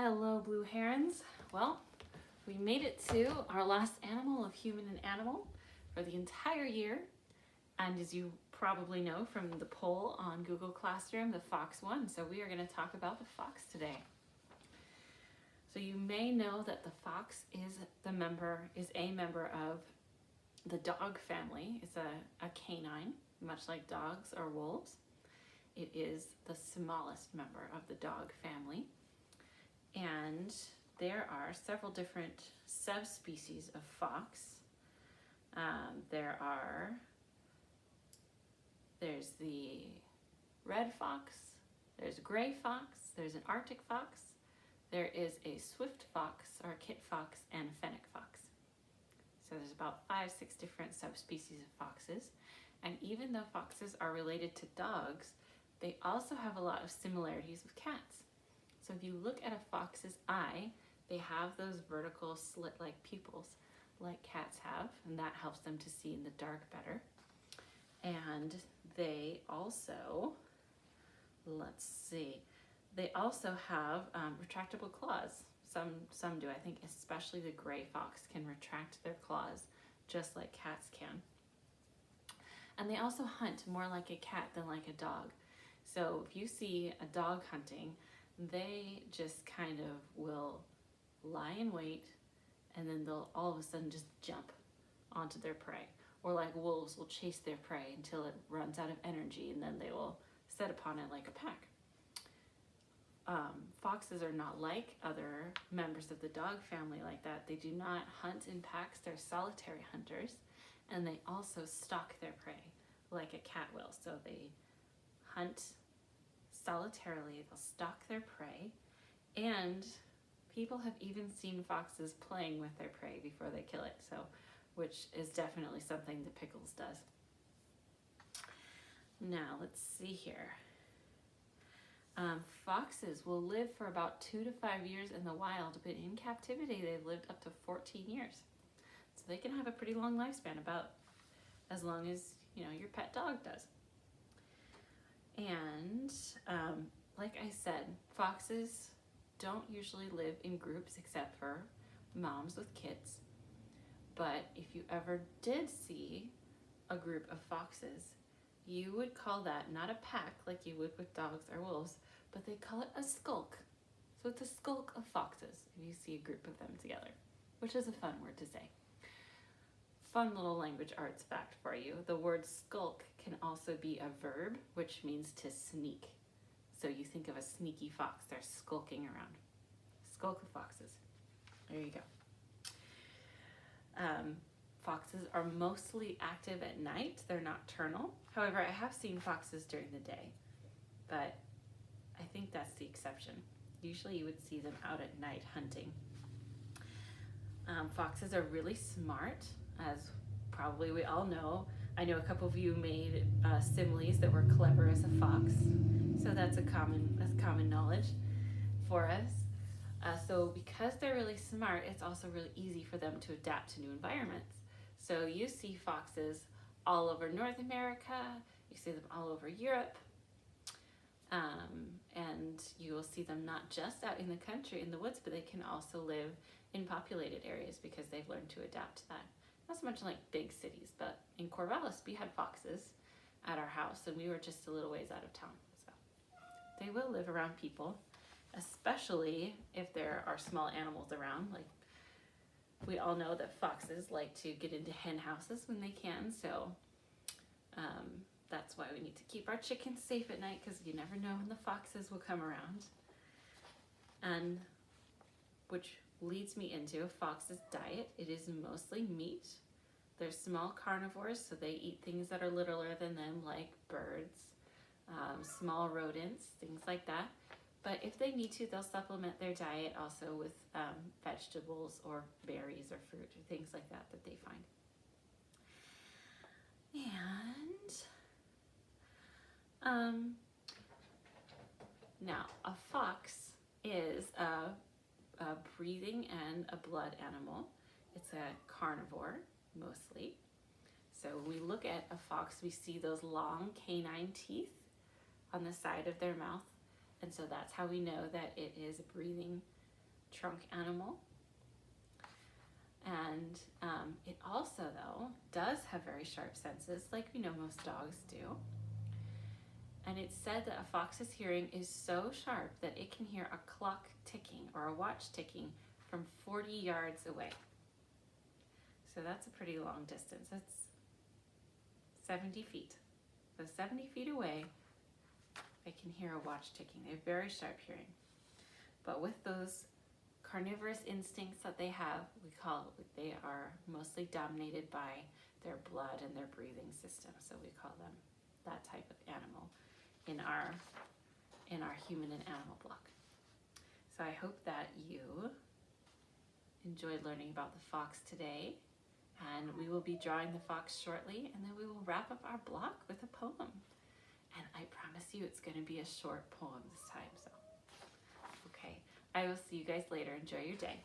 Hello, blue herons. Well, we made it to our last animal of human and animal for the entire year. And as you probably know from the poll on Google Classroom, the fox won. So we are going to talk about the fox today. So you may know that the fox is a member of the dog family. It's a canine, much like dogs or wolves. It is the smallest member of the dog family. And there are several different subspecies of fox. There's the red fox, there's a gray fox, there's an Arctic fox, there is a swift fox or a kit fox, and a fennec fox. So there's about 5-6 different subspecies of foxes. And even though foxes are related to dogs, they also have a lot of similarities with cats. So if you look at a fox's eye, they have those vertical slit-like pupils like cats have, and that helps them to see in the dark better. And they also, they also have retractable claws. Some do, I think especially the gray fox can retract their claws just like cats can. And they also hunt more like a cat than like a dog. So if you see a dog hunting, they just kind of will lie in wait, and then they'll all of a sudden just jump onto their prey. Or like wolves will chase their prey until it runs out of energy, and then they will set upon it like a pack. Foxes are not like other members of the dog family like that. They do not hunt in packs. They're solitary hunters, and they also stalk their prey like a cat will. So they hunt solitarily, they'll stalk their prey, and people have even seen foxes playing with their prey before they kill it, so which is definitely something that Pickles does. Now let's see here. Foxes will live for about 2 to 5 years in the wild, but in captivity they've lived up to 14 years. So they can have a pretty long lifespan, about as long as your pet dog does. And like I said, foxes don't usually live in groups except for moms with kids. But if you ever did see a group of foxes, you would call that not a pack like you would with dogs or wolves, but they call it a skulk. So it's a skulk of foxes if you see a group of them together, which is a fun word to say. Fun little language arts fact for you. The word skulk can also be a verb, which means to sneak. So you think of a sneaky fox, they're skulking around. Skulk of foxes. There you go. Foxes are mostly active at night. They're nocturnal. However, I have seen foxes during the day, but I think that's the exception. Usually you would see them out at night hunting. Foxes are really smart, as probably we all know. I know a couple of you made similes that were clever as a fox, so that's common knowledge for us. So because they're really smart, it's also really easy for them to adapt to new environments. So you see foxes all over North America, you see them all over Europe, and you will see them not just out in the country, in the woods, but they can also live in populated areas because they've learned to adapt to that. Not so much like big cities, but in Corvallis we had foxes at our house, and we were just a little ways out of town. So they will live around people, especially if there are small animals around. Like we all know that foxes like to get into hen houses when they can, so that's why we need to keep our chickens safe at night, because you never know when the foxes will come around. And which leads me into a fox's diet. It is mostly meat. They're small carnivores, so they eat things that are littler than them, like birds, small rodents, things like that. But if they need to, they'll supplement their diet also with vegetables or berries or fruit or things like that that they find. And now a fox is a breathing and a blood animal. It's a carnivore mostly. So when we look at a fox, we see those long canine teeth on the side of their mouth. And so that's how we know that it is a breathing trunk animal. And it also, though, does have very sharp senses, like we know most dogs do. And it's said that a fox's hearing is so sharp that it can hear a clock ticking or a watch ticking from 40 yards away. So that's a pretty long distance. That's 70 feet. So 70 feet away, I can hear a watch ticking. They have very sharp hearing. But with those carnivorous instincts that they have, they are mostly dominated by their blood and their breathing system. So we call them that type of animal in our human and animal block. So I hope that you enjoyed learning about the fox today, and we will be drawing the fox shortly, and then we will wrap up our block with a poem. And I promise you it's going to be a short poem this time. So, okay, I will see you guys later. Enjoy your day.